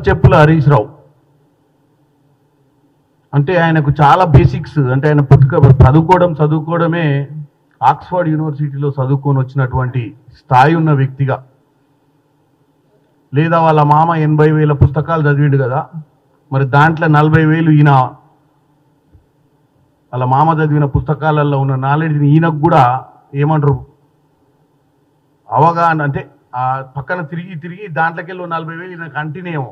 చెప్పుల హరీష్ రావు అంటే ఆయనకు చాలా బేసిక్స్ అంటే ఆయన చదువుకోవడమే ఆక్స్ఫర్డ్ యూనివర్సిటీలో చదువుకొని వచ్చినటువంటి స్థాయి ఉన్న వ్యక్తిగా లేదా వాళ్ళ మామ 80,000 పుస్తకాలు చదివిండు కదా మరి దాంట్లో 40,000 ఈయన వాళ్ళ మామ చదివిన పుస్తకాలలో ఉన్న నాలెడ్జ్ని ఈయనకు కూడా ఏమంటారు అవగాహన అంటే ఆ పక్కన తిరిగి దాంట్లోకి వెళ్ళి 40,000 ఈయన కంటిన్యూ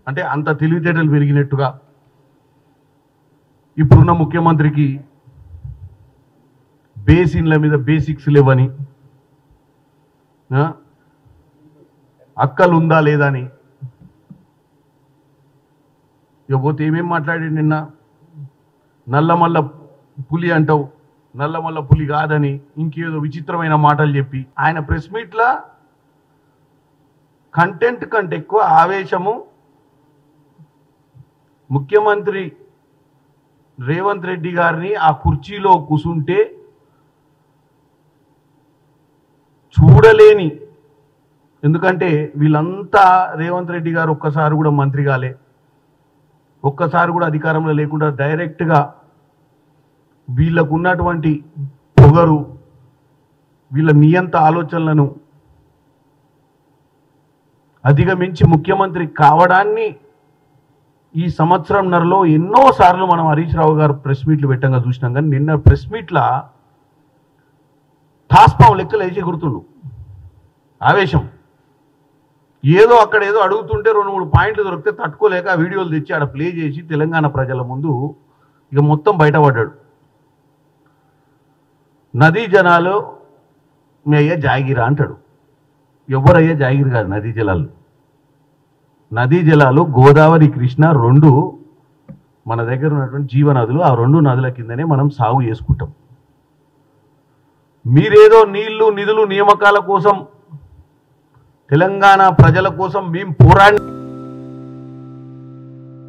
అంటే అంత తెలివితేటలు పెరిగినట్టుగా ఇప్పుడున్న ముఖ్యమంత్రికి బేసిన్ల మీద బేసిక్స్ లేవని అక్కలు ఉందా లేదా అని ఇకపోతే ఏమేం మాట్లాడి నిన్న నల్లమల్ల పులి అంటావు నల్లమల్ల పులి కాదని ఇంకేదో విచిత్రమైన మాటలు చెప్పి ఆయన ప్రెస్ మీట్లా కంటెంట్ కంటే ఎక్కువ ఆవేశము ముఖ్యమంత్రి రేవంత్ రెడ్డి గారిని ఆ కుర్చీలో కూసుంటే చూడలేని ఎందుకంటే వీళ్ళంతా రేవంత్ రెడ్డి గారు ఒక్కసారి కూడా మంత్రి కాలే ఒక్కసారి కూడా అధికారంలో లేకుండా డైరెక్ట్గా వీళ్ళకు ఉన్నటువంటి పొగరు వీళ్ళ నియంత ఆలోచనలను అధిగమించి ముఖ్యమంత్రి కావడాన్ని ఈ సంవత్సరంన్నరలో ఎన్నోసార్లు మనం హరీష్ రావు గారు ప్రెస్ మీట్లు పెట్టంగా చూసినాం కానీ నిన్న ప్రెస్ మీట్ల టాస్పాం లెక్కలు వేసి గుర్తుండు ఆవేశం ఏదో అక్కడ ఏదో అడుగుతుంటే 2-3 పాయింట్లు దొరికితే తట్టుకోలేక ఆ వీడియోలు తెచ్చి ఆడ ప్లే చేసి తెలంగాణ ప్రజల ముందు ఇక మొత్తం బయటపడ్డాడు. నదీ జనాలు మీ అయ్యా జాగిరా అంటాడు. ఎవరయ్యా జాగిరి కాదు నదీ జలాలు. నదీ జలాలు గోదావరి కృష్ణ రెండు మన దగ్గర ఉన్నటువంటి జీవనదులు. ఆ రెండు నదుల కిందనే మనం సాగు చేసుకుంటాం. మీరేదో నీళ్లు నిధులు నియామకాల కోసం తెలంగాణ ప్రజల కోసం మేము పోరాడి